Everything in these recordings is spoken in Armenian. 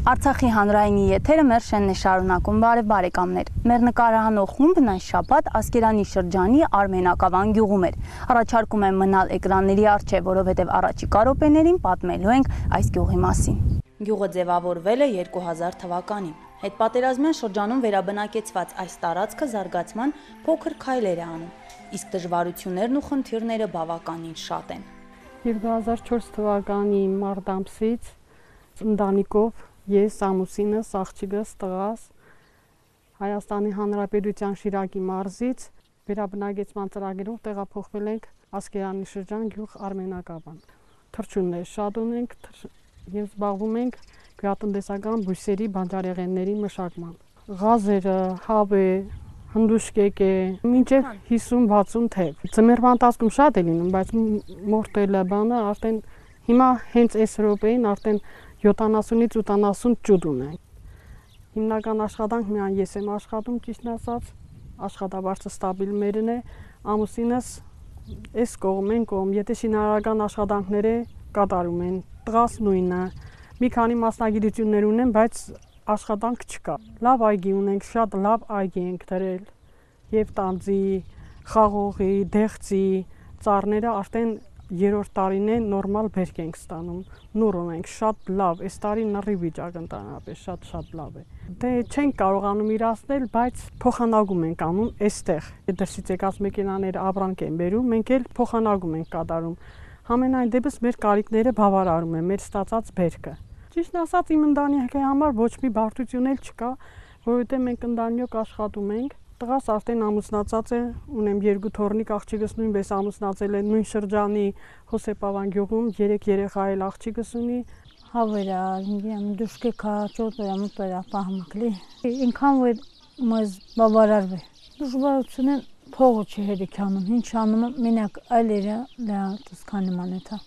Արցախի հանրայինի եթերը մեր շենն է շարունակում, բարեկամներ։ Մեր նկարահանող խումբն այս շաբաթ Ասկերանի շրջանի Արմենակավան գյուղում էր։ Առաջարկում եմ մնալ էկրանների առջև, որովհետև առաջիկա րոպեներին պատմելու ենք այս գյուղի մասին։ Գյուղը ձևավորվել է 2000 թվականին։ Հետպատերազմյան շրջանում վերաբնակեցված այս տարածքը զարգացման փոքր քայլեր է անում, իսկ դժվարություններն ու խնդիրները բավականին շատ են։ 2004 թվականի մարտ ամսից ընտանիքով ես, ամուսինս, աղջիկս, տղաս Հայաստանի Հանրապետության Շիրակի մարզից վերաբնակեցման ծրագրով տեղափոխվել ենք Ասկերանի շրջան գյուղ Արմենակավան։ Թռչուններ շատ ունենք եւ զբաղվում ենք գյուղատնտեսական բույսերի բանջարեղենների մշակմամբ։ Ղազերը, հավե, հնդուշկեկ է, մինչև 50-60 թև։ Ձմեռվա ընթացքում շատ է լինում, բայց մորտելը բանը արդեն հիմա հենց այս րոպեին արդեն 70-ից 80 ճուտ ունենք։ Հիմնական աշխատանք միայն ես եմ աշխատում, ճիշտն ասած, աշխատավարձը ստաբիլ մերն է, ամուսինս այս կողմ, եթե շինարարական աշխատանքներ է կատարում են, տղաս նույնը, մի քանի մասնագիտություններ ունեն, բայց աշխատանք չկա։ Լավ այգի ունենք, շատ լավ այգի ենք դրել, եւ տանձի, խաղողի, դեղցի, ծառները արդեն երրորդ տարին է նորմալ բերք ենք ստանում, նուռ ունենք, շատ լավ, այս տարի նռի վիճակը ընդհանրապես շատ լավ է։ Դե չենք կարողանում իրացնել, բայց փոխանակում ենք անում այստեղ։ Դրսից եկած մեքենաները ապրանք են բերում, մենք էլ փոխանակում ենք կատարում։ Համենայն դեպս մեր կարիքները բավարարում են մեր ստացած բերքը։ Ճիշտն ասած, իմ ընտանիքի համար ոչ մի բարդություն էլ չկա, որովհետև մենք ընտանիք աշխատում ենք։ Տղաս արդեն ամուսնացած է, ունեմ 2 թոռնիկ, աղջիկս նույնպես ամուսնացել է նույն շրջանի Հոսեփավան գյուղում, 3 երեխա էլ աղջիկս ունի։ Հավերա, դուշկեկա, ճոտերա, մտերա, պահմակլի։ Ինքան որ մեզ բավարարվի։ Դժվարությունը փողը չի հերիքանում, ինչ անում, մենակ այլերը դա տսկանիման է թա։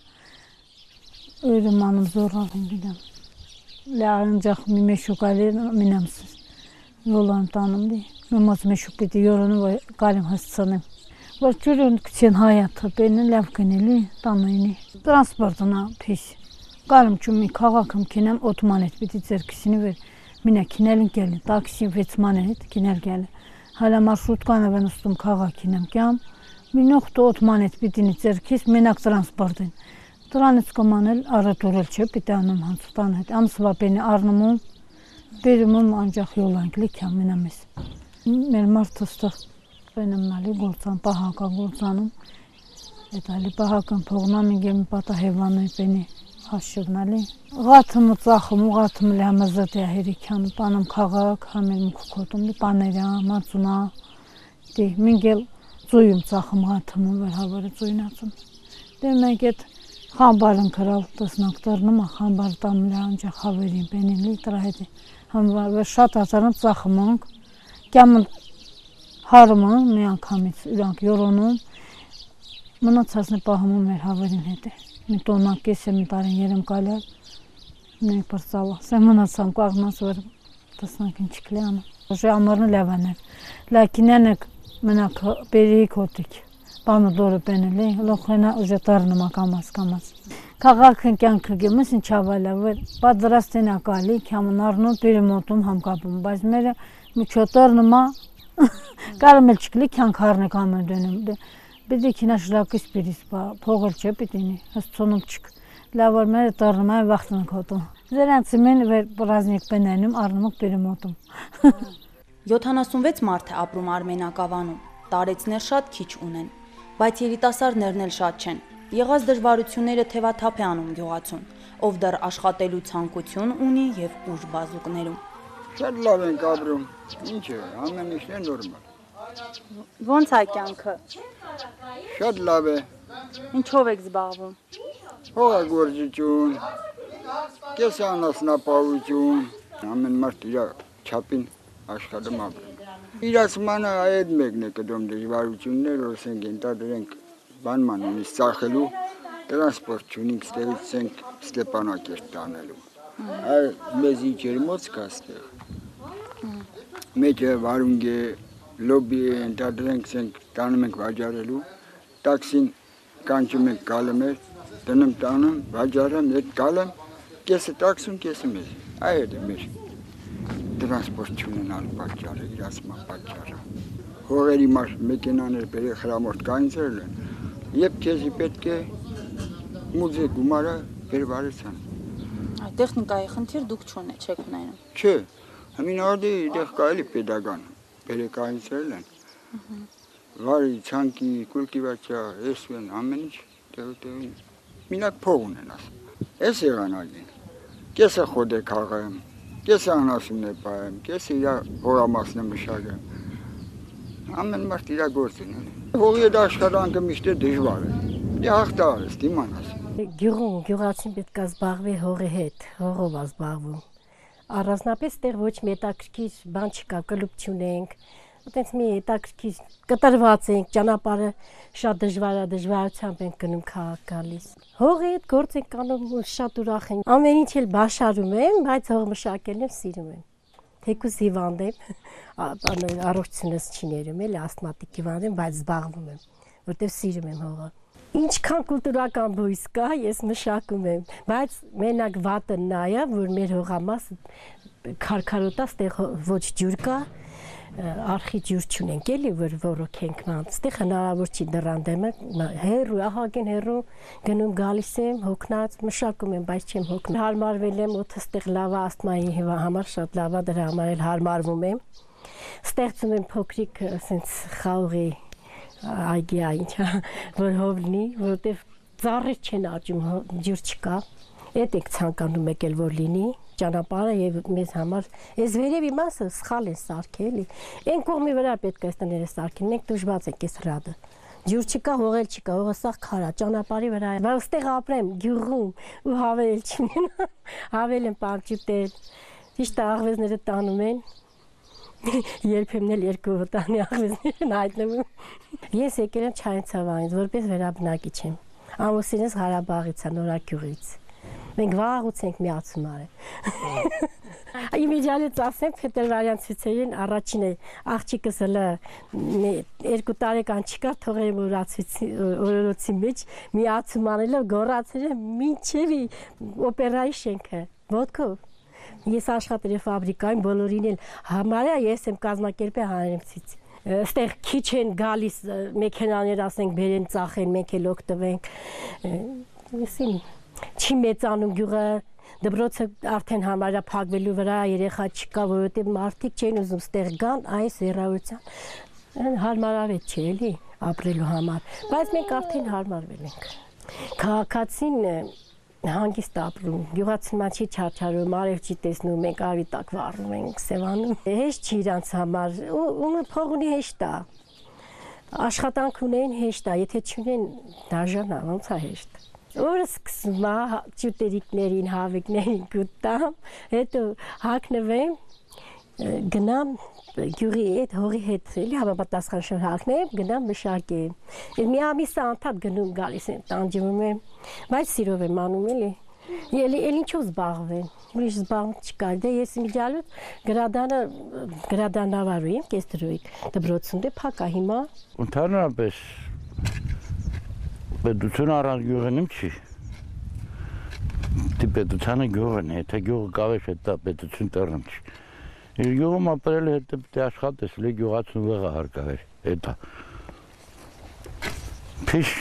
Ուրեմանում զորավ են գիտեմ։ Լարանջախ մի մեշուկալեր մինամս։ Յոլան տանում դի։ Մոց մեշուկ պիտի յորոնը որ կարիմ հասցանեմ։ Որ ճուրուն քցեն հայաթը բենը լավ կնելի տանույնի։ Տրանսպորտնա փիս։ Կարիմ ճումի քաղաքում կինեմ օտմանետ պիտի ձերքսինի վեր։ Մինա կինելին գելին, տաքսի 6 մանետ կինել գելը։ Հələ մարշրուտկանə վենստում քաղաքին եմ կյամ։ Մինոხտ օտմանետ պիտի ձերքիս մենակ տրանսպորտին։ Տրանից կոմանել առատորել չէ պիտի անում հանցտան հետ։ Ամսվա բենի առնումում բերումում անջախ յոլանքլի կյամ մենամես։ Մեր մարդստեղ բենամնալի գործան, պահակա գործանում, էտալի պահական փողնամ ինգեմ պատահևանոյ բենի հաշիվնալի։ Ղաթմը ծախում, ղաթմը լամազատ է հերիքյան, պանամ քաղաք, համել մուքքոտում, պաներա, մածունա, դի մինգել ծույում ծախում ղաթմը վեր հավարը ծույնացում։ Դե մենք էտ խամբարն կրալ տսնակ տրնում, խամբար տամլա անջախ հավերին բենիլի տրահետի, համվար շատ ածարն ծախում ենք, կյամն հարմը մի անգամից իրանք յորոնում, մնացածն պահում մեր հավերին հետ է, մի տոնակ կես է մի տարին երեմ կալյալ, մենք պրծալա, սե մնացամ կաղնաց վեր տսնակ ինչ կլի անում, ժե ամարնը լավաներ, լակինեն եք մնակ բերիի կոտիք, պամդորը բենելի, լոխենա ուժե տարնıma կամաց։ Քաղաքն կյանքը գեմս ինչ ավալա վեր, պատրաստեն ակալի, կյամն առնում պերիմոտում համկապում, բայց մերը մուչոտարնıma կարմել չկլի կյանք առնեք ամեն դնում, բիդի կինա շրակիս պիրիս պա, փողել չէ պիտինի, հսցոնում չք, լավոր մերը տարնıma վախտն կոտում։ Զերանցի մեն վեր պրազնիկ բենենում առնումք պերիմոտում։ 76 մարդ է ապրում Արմենակավանում, տարեցներ շատ քիչ ունեն, բայց երիտասարդներն էլ շատ չեն։ Եղած դժվարությունները թևաթափ է անում գյուղացուն, ով դեռ աշխատելու ցանկություն ունի եւ ուժ բազուկներում։ Շատ լավ ենք ապրում, ինչ է, ամեն ինչն է նորմալ։ Ոնց է կյանքը։ Շատ լավ է։ Ինչով եք զբաղվում։ Հողագործություն, կեսանասնապահություն, ամեն մարդ իր չափին աշխատում ապրում։ Իրացմանը այդ մեկն է կդում դժվարություններ, ասենք ենթադրենք բանման ունից ծախելու, տրանսպորտ չունենք ստեղից ենք Ստեփանակերտ տանելու։ Այ մեզ ինչ երմոց կա ստեղ։ Մեջը վարունգ է, լոբի է, ենթադրենք ենք տանում ենք վաճառելու, տաքսին կանչում ենք գալը մեր, դնում տանում, վաճառեմ, հետ գալեմ, կեսը տաքսում, կեսը մեզ։ Այդ է մեր տրանսպորտ չունենալ պատճառը, իրացման պատճառը։ Հողերի մեքենաներ բերել խրամորդ կանցրել են, երբ քեզի պետք է մուզե գումարը վերվարեցան։ Այդ տեխնիկայի խնդիր դուք չեք ունենում։ Չէ, Համին արդի դեղ կարելի պետական բերեկայինցրել են։ Վարի, ցանկի, կուլտիվացիա, էսվեն, ամեն ինչ տեղի մինակ փող ունենաս։ Էս եղանակին, կեսը խոդ է քաղեմ, կեսը անասումն է պայեմ, կեսը իրա հորամասն է մշակեմ։ Ամեն մարդ իրա գործին է։ Հողի այդ աշխատանքը միշտ է դժվար է։ Դե հաղթահար ես, դիմանաս։ Գյուղացին պետք է զբաղվի հողի հետ, հողով է զբաղվում։ Առանձնապես տեղ ոչ մի հետաքրքիր բան չկա, կլուբ չունենք, այտենց մի հետաքրքիր կտրված ենք, ճանապարհը շատ դժվար է, դժվարությամբ ենք գնում քաղաք գալիս։ Հողի հետ գործ ենք անում ու շատ ուրախ ենք։ Ամեն ինչ էլ բաշարում եմ, բայց հող մշակելն եմ սիրում եմ։ Թեկուզ հիվանդ եմ, առողջությունս չի ներում, էլի ասթմատիկ հիվանդ եմ, բայց զբաղվում եմ, որտեղ սիրում եմ հողը։ Ինչքան կուլտուրական բույս կա, ես մշակում եմ, բայց մենակ վատը նա է, որ մեր հողամասը քարքարոտա, ստեղ ոչ ջուր կա, արխի ջուր չունենք, էլի որ ոռոգենք մանց, ստեղ հնարավոր չի դռանդեմը, հեռու, ահագին հեռու գնում գալիս եմ, հոգնած, մշակում եմ, բայց չեմ հոգնում։ Հարմարվել եմ, օդը ստեղ լավ է, ասթմայի համար շատ լավ է, դրա համար էլ հարմարվում եմ։ Ստեղծում եմ փոքրիկ, ասենց խաղողի այգիա ինչա, որ հով լինի, որովհետև ծառեր չեն աճում, ջուր չկա, էդ եք ցանկանում եկել որ լինի, ճանապարհը եւ մեզ համար, այս վերևի մասը սխալ են սարքել, այն կողմի վրա պետք է տները սարքեն, մենք դժվար ենք այս հրադը, ջուր չկա, հողել չկա, հողը սաղ քարա, ճանապարհի վրա է, բայց այստեղ ապրեմ, գյուղում ու հավել չունենա, հավել եմ պարճուտել, ճիշտ է աղվեսները տանում են, երբեմն էլ երկու վտանի աղվեսներ հայտնվում։ Ես եկել եմ Չայնցավանից, որպես վերաբնակիչ եմ։ Ամուսինս Ղարաբաղից է, Նորագյուղից։ Մենք վաղուց ենք միացում արել։ Իմիջիալից ասեմ, փետրվարյան ցույցերին առաջին է աղջիկս հələ 2 տարեկան չկար, թողել օրորոցի մեջ միացում անելով գոռացել եմ մինչև օպերայի շենքը, ոտքով։ Ես աշխատել եմ ֆաբրիկայում, բոլորին էլ համարյա ես եմ կազմակերպել հանրենցից։ Այստեղ քիչ են գալիս մեքենաներ, ասենք, բերեն, ծախեն, մենք էլ օգտվենք։ Այսին չի մեծանում գյուղը, դպրոցը արդեն համարյա փակվելու վրա, երեխա չկա, որովհետև մարդիկ չեն ուզում ստեղ գան այս հեռավորության հարմարավետ չէ, էլի, ապրելու համար, բայց մենք արդեն հարմարվել ենք։ Քաղաքացին հանգիստ ապրում, գյուղացիման չի չարչարում, արև չի տեսնում, մենք արի տակ վառում ենք, սևանում։ Հեշտ չի իրանց համար, ումը փող ունի հեշտ է, աշխատանք ունեն հեշտ է, եթե չունեն դաժան է, ոնց է հեշտ։ Օրը սկսում է ճուտերիկներին, հավիկներին գտամ, հետո հագնվեմ, գնամ գյուղի հետ, հողի հետ, էլի համապատասխան շոր հագնեմ, գնամ մշակեմ։ Մի ամիսը անդադ գնում գալիս եմ, տանջվում եմ, բայց սիրով եմ անում, էլի ինչով զբաղվեմ, ուրիշ զբաղմունք չկա, դե ես իմիջիալոց գրադանավարու եմ, կեստրոյիկ, դպրոցում դե փակ է հիմա։ Ընդհանրապես պետությունը առանց գյուղենիմ չի։ Դե պետությանը գյուղն է, եթե գյուղը կավեշ հետա պետություն տեղն չի։ Իր գյուղում ապրել հետը պետք է աշխատես, լի գյուղացուն վեղը հարկավեր, հետա։ Փիշ,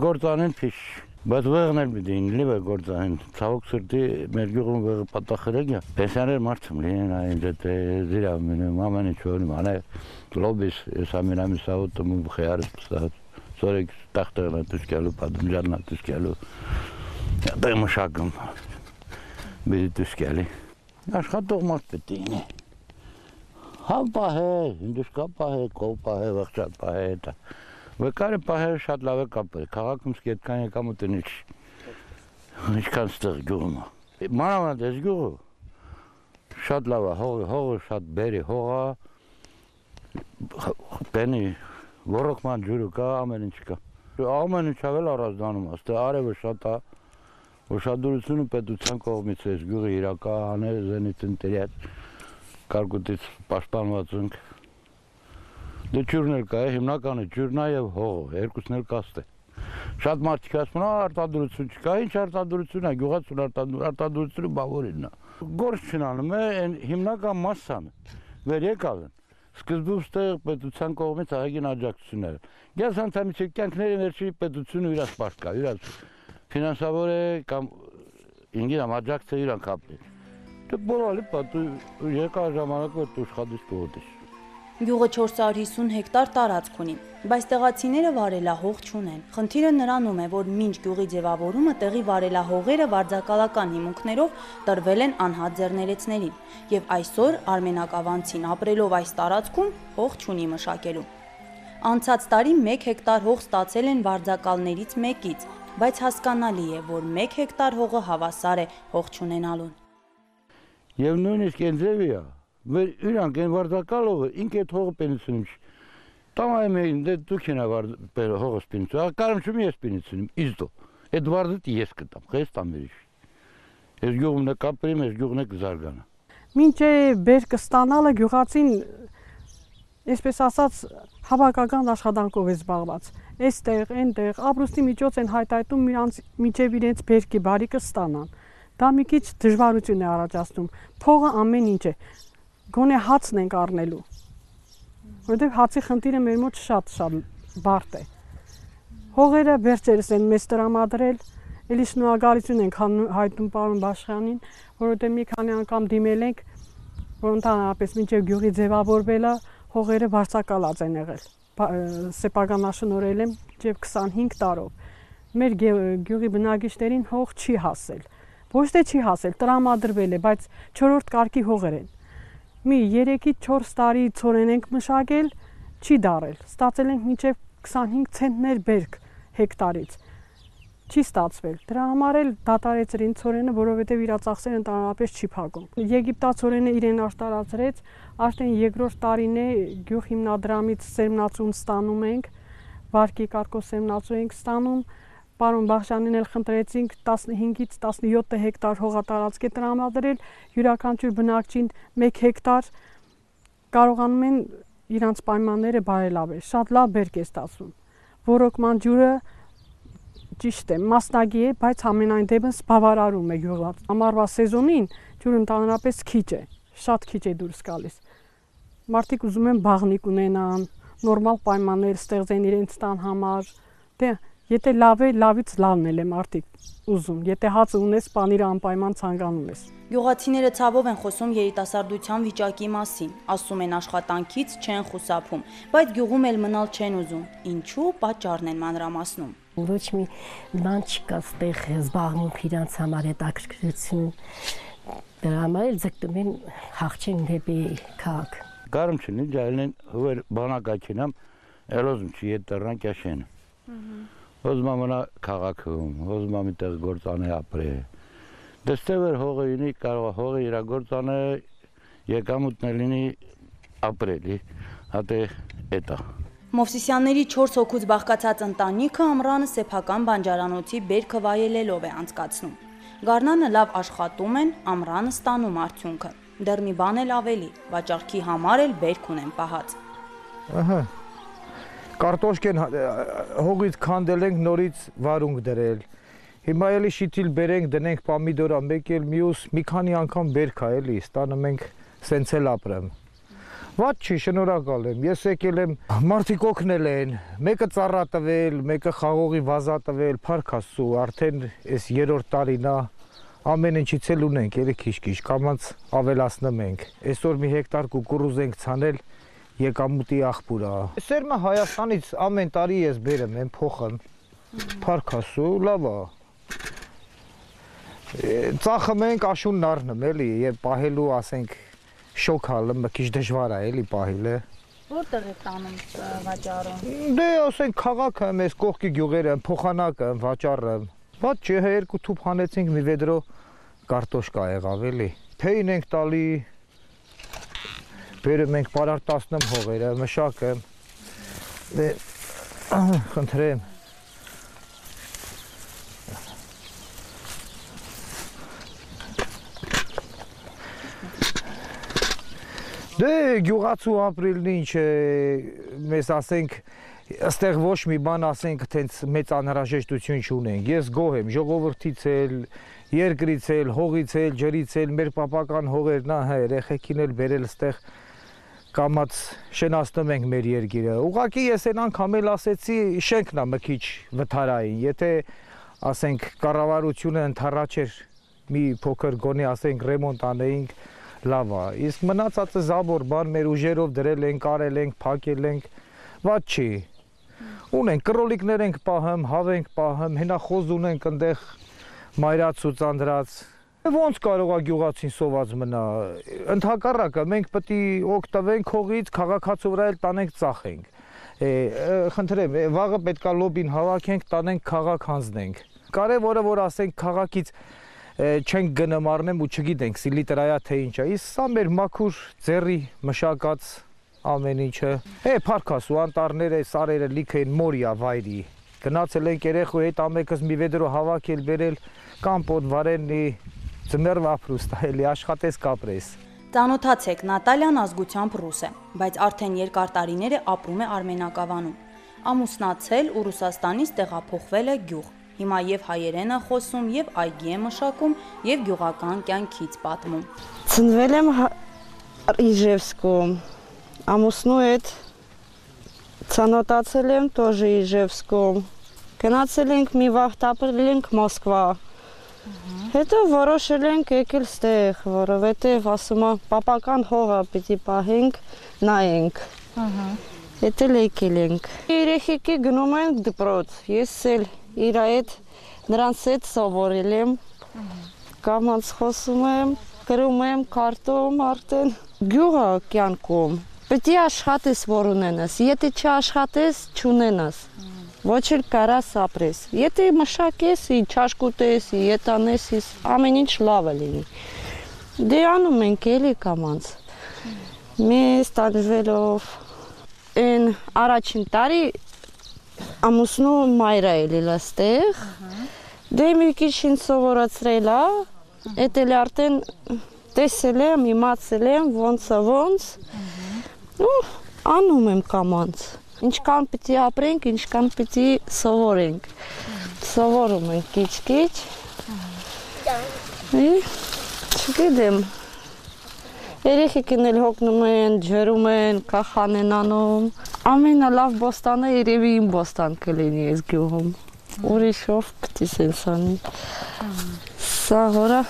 գործանեն փիշ, բայց վեղն էլ պիտի ինլի գործանեն, ցավոք սրտի մեր գյուղում վեղը պատախրեկ է, պենսիաներ մարդում լինեն այն դե զիրավ մնում, ամեն ինչ որում, անե լոբիս, ես ամենամի սավոտում ու խեարս պստահոց, սորեք տախտեղն է տուսկելու, պատմջանն է տուսկելու, դե մշակում, բիդի տուսկելի, աշխատող մարդ պետք է ինի, հավ պահե, հինդուշկա պահե, կով պահե, վղճատ պահե, հետա, վեկարը պահերը շատ լավ է կապել, քաղաքում սկետկան եկամ ու տնիչ, ինչքան ստեղ գյուղում է, մանավանդ ես գյուղը, շատ լավ է, հողը շատ բերի հողը, պենի, ոռոգման ջուրը կա, ամեն ինչ կա, ամեն ինչ ավել առազդանում է, ստեղ արևը շատ է, ուշադրությունը պետության կողմից ես գյուղը իրական է, զենից ընտերյաց, կարգուտից պաշտպանված ենք, դե ջուրն էլ կա է, հիմնականը ջուրն է և հողը, երկուսն էլ կաստ է, շատ մարդիկ ասում են, արտադրություն չկա, ինչ արտադրություն է, գյուղացուն արտադրությունը բավորինն է, Գործ չնանում է, այն հիմնական մասսան վեր եկալ են։ Սկզբում ստեղ պետության կողմից աղագին աջակցությունները։ Ես անդամիցի կյանքների վերջի պետությունը իրաց պարտք կա, իրաց ֆինանսավոր է կամ ինգին աջակցը իրան կապի։ Դե բոլորի պատու եկա ժամանակը ուշխադից կողդից։ Գյուղը 450 հեկտար տարածք ունի, բայց տեղացիները վարելահող չունեն։ Խնդիրը նրանում է, որ մինչ գյուղի ձևավորումը տեղի վարելահողերը վարձակալական հիմունքներով տրվել են անհատ ձեռներեցներին, եւ այսօր արմենակավանցին ապրելով այս տարածքում հող չունի մշակելու։ Անցած տարի 1 հեկտար հող ստացել են վարձակալներից մեկից, բայց հասկանալի է, որ 1 հեկտար հողը հավասար է հող չունենալուն։ Եվ նույնիսկ այն ձևի է, որ իրանք այն վարձակալողը ինքը այդ հողը պենսիոնում չի։ Տամայում էին դե դուք են հողը պենսիոնում, կարամ չում ես պենսիոնում, իզդո։ Այդ վարձը ես կտամ, խես տամ վերիշ։ Ես գյուղն է կապրիմ, ես գյուղն է կզարգանա։ Մինչ բերքը ստանալը գյուղացին, այսպես ասած, հավաքական աշխատանքով է զբաղված։ Այստեղ, այնտեղ ապրուստի միջոց են հայտայտում մինչև իրենց բերքի բարիկը ստանան։ Դա մի քիչ դժվարություն է առաջացնում։ Փողը ամեն ինչ է։ Գոնե հացն ենք առնելու, որովհետև հացի խնդիրը մեր մոտ շատ բարդ է։ Հողերը վերջերս են մեզ տրամադրել, էլի շնորհակալություն ենք հայտնում պարոն Բաշխյանին, որովհետև մի քանի անգամ դիմել ենք, որ ընդհանրապես մինչև գյուղի ձևավորվելը հողերը վարձակալած են եղել։ Սեփականաշնորհել եմ մինչև 25 տարով։ Մեր գյուղի բնակիչներին հող չի հասել։ Ոչ թե չի հասել, տրամադրվել է, բայց 4-րդ կարգի հողեր են։ Մի 3-4 տարի ցորեն ենք մշակել, չի դարել։ Ստացել ենք մինչև 25 ցենտներ բերք հեկտարից։ Չի ստացվել։ Դրա համար էլ դատարեցրին ցորենը, որովհետև իր ծախսերը ընդհանրապես չի փակում։ Եգիպտացորենը իրեն արտարացրեց, արդեն 2-րդ տարին է գյուղ հիմնադրամից սերմնացուն ստանում ենք, վարկի կարգով սերմնացու ենք ստանում։ Պարոն Բախշյանին էլ խնդրեցինք 15-ից 17 հեկտար հողատարածք է տրամադրել, յուրաքանչյուր բնակչին 1 հեկտար կարողանում են իրանց պայմանները բարելավել։ Շատ լավ բերք է ստացվում։ Ոռոգման ջուրը ճիշտ է, մասնագի է, բայց ամենայն դեպս բավարարում է գյուղը։ Ամառվա սեզոնին ջուրը ընդհանրապես քիչ է, շատ քիչ է դուրս գալիս։ Մարդիկ ուզում են բաղնիկ ունենան, նորմալ պայմաններ ստեղծեն իրենց տան համար։ Դե եթե լավ է, լավից լավն էլ է մարդիկ ուզում։ Եթե հացը ունես, պանիրը անպայման ցանկանում ես։ Գյուղացիները ցավով են խոսում երիտասարդության վիճակի մասին, ասում են աշխատանքից չեն խուսափում, բայց գյուղում էլ մնալ չեն ուզում։ Ինչու պատճառն են մանրամասնում։ Ոչ մի բան չկա ստեղ զբաղմունք իրանց համար հետաքրքրություն։ Դրա համար էլ ձգտում են հաղթեն դեպի քաղաք։ Կարում չնի ջայլեն հոր բանակակինամ էլոզում չի ետրան կաշեն։ Ոզմա մնա քաղաքում, ոզմա միտեղ գործանը ապրե։ Դստեղ էր հողը ինի կարող հողը իրա գործանը եկամուտներ լինի ապրելի, հատե էտա։ Մովսիսյանների 4 հոգուց բաղկացած ընտանիքը ամռանը սեփական բանջարանոցի բերքը վայելելով է անցկացնում։ Գարնանը լավ աշխատում են, ամռանը ստանում արդյունքը։ Դեռ մի բան էլ ավելի, վաճառքի համար էլ բերք ունեն պահած։ Ահա։ Կարտոշկեն հողից քանդել ենք, նորից վարունգ դրել։ Հիմա էլի շիթիլ բերենք, դնենք պամիդորա, մեկ էլ մյուս մի քանի անգամ բերք է էլի, ստանում ենք սենց էլ ապրեմ։ Ված չի, շնորհակալ եմ։ Ես եկել եմ, մարդիկ օգնել են, մեկը ծառա տվել, մեկը խաղողի վազա տվել, փառք Աստծո, արդեն այս 3-րդ տարին է, ամեն ինչից էլ ունենք, էլի քիչ-քիչ, կամած ավելացնում ենք։ Այսօր մի հեկտար կուկուռուզ ենք ցանել, եկամուտի աղբյուր է։ Սերմը Հայաստանից ամեն տարի ես բերեմ, եմ փոխեմ։ Փառք Աստծո, լավ է։ Ծախում ենք աշունն առնում, էլի, եւ պահելու, ասենք, շոքալը մի քիչ դժվար է, էլի պահելը։ Որտեղ եք տանում վաճառում։ Դե ասենք քաղաքը, այս կողքի գյուղերը, փոխանակը, վաճառը։ Ված չէ, 2 թուփ հանեցինք, մի վեդրո կարտոշկա եղավ, էլի։ Թեյն ենք տալի, բերում ենք պարարտացնում հողերը, մշակը։ Դե խնդրեմ։ Դե գյուղացու ապրիլն ինչ է, մեզ ասենք Այստեղ ոչ մի բան ասենք, տենց մեծ անհրաժեշտություն չունենք։ Ես գոհ եմ ժողովրդից էլ, երկրից էլ, հողից էլ, ջրից էլ, մեր պապական հողերն ահա երեխեքին էլ բերել այստեղ կամած շենացնում ենք մեր երկիրը։ Ուղղակի ես այն անգամ էլ ասեցի շենքն է մի քիչ վթարային, եթե ասենք կառավարությունը ընդառաջեր մի փոքր գոնե ասենք ռեմոնտ անեինք, լավ է։ Իսկ մնացածը զաբոր բան մեր ուժերով դրել ենք, արել ենք, փակել ենք, ված չի։ Ունենք կռոլիկներ ենք պահում, հավ ենք պահում, հենախոզ ունենք այնտեղ մայրած ու ծանրած։ Ոնց կարող է գյուղացին սոված մնա։ Ընդհակառակը մենք պետք է օգտվենք հողից, քաղաքացու վրա էլ տանենք ծախենք։ Խնդրեմ, վաղը պետքա լոբին հավաքենք, տանենք քաղաք հանձնենք։ Կարևորը որ ասենք քաղաքից չենք գնում առնեմ ու չգիտենք սիլիտրայա թե ինչ է։ Իսկ սա մեր մաքուր ձեռի մշակած ամեն ինչը։ Փարքաս ու անտառները, սարերը լիքը են մորիա վայրի։ Գնացել ենք երեխու հետ ամեկս մի վեդրո հավաքել, բերել կամպոտ վարենի, ձմեռվա պրուստա, էլի աշխատես կապրես։ Ծանոթացեք, Նատալյան ազգությամբ ռուս է, բայց արդեն երկար տարիներ է ապրում է Արմենակավանում։ Ամուսնացել ու Ռուսաստանից տեղափոխվել է գյուղ։ Հիմա եւ հայերեն է խոսում, եւ այգի է մշակում, եւ գյուղական կյանքից պատմում։ Ծնվել եմ Իժևսկում, ամուսնու հետ ծանոթացել եմ тоже Իժևսկում։ Գնացել ենք մի վաղ ապրել ենք Մոսկվա։ Հետո որոշել ենք եկել ստեղ, որովհետեւ ասում եմ պապական հողը պիտի պահենք, նայենք։ Հետո եկել ենք։ Երեխեքի գնում են դպրոց, ես էլ իր հետ նրանց հետ սովորել եմ, կամած խոսում եմ, գրում եմ, քարտում արդեն։ Գյուղը կյանքում պետք է աշխատես, որ ունենաս, եթե չաշխատես, չունենաս, ոչ էլ կարաս ապրես։ Եթե մշակես, չաշխուտես, ետանես, ամեն ինչ լավ է լինի։ Դե անում ենք էլի կամած։ Մեզ տանջվելով այն առաջին տարի ամուսնու մայրը ելել այստեղ, դե մի քիչ ինձ սովորացրել է, էտել արդեն տեսել եմ, իմացել եմ ոնց է ոնց, ու անում եմ կամած, ինչքան պիտի ապրենք, ինչքան պիտի սովորենք, սովորում ենք քիչ-քիչ, չգիտեմ, երեխեքին էլ հոգնում են, ջրում են, կախան են անում, ամենալավ բոստանը երևի իմ բոստան կլինի այս գյուղում, ուրիշով պիտի սենց անի, սա հորա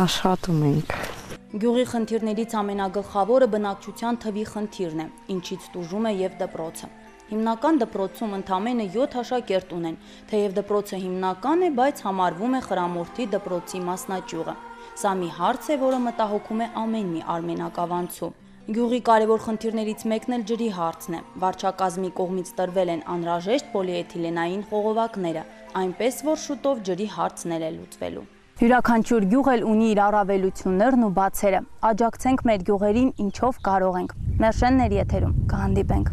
աշխատում ենք։ Գյուղի խնդիրներից ամենագլխավորը բնակչության թվի խնդիրն է, ինչից տուժում է եւ դպրոցը։ Հիմնական դպրոցում ընդամենը 7 աշակերտ ունեն, թեև դպրոցը հիմնական է, բայց համարվում է Խրամորթի դպրոցի մասնաճյուղը։ Սա մի հարց է, որը մտահոգում է ամեն մի արմենակավանցու։ Գյուղի կարևոր խնդիրներից մեկն էլ ջրի հարցն է։ Վարչակազմի կողմից տրվել են անհրաժեշտ պոլիէթիլենային խողովակները, այնպես որ շուտով ջրի հարցն էլ է լուծվելու։ Յուրաքանչյուր գյուղ էլ ունի իր առավելություններն ու բացերը։ Աջակցենք մեր գյուղերին ինչով կարող ենք։ Մերշեններ եթերում կհանդիպենք։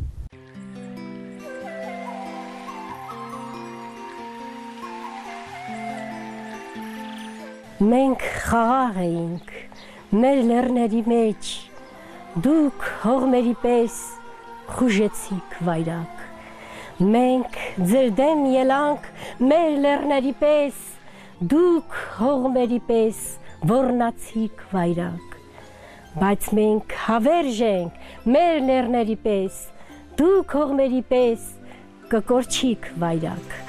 Մենք խաղաղ էինք մեր լեռների մեջ, դուք հողմերի պես խուժեցիք վայրակ, մենք ձեր դեմ ելանք մեր լեռների պես, դուք հողմերի պես ոռնացիք վայրակ, բայց մենք հավերժ ենք մեր լեռների պես, դուք հողմերի պես կկորչիք վայրակ։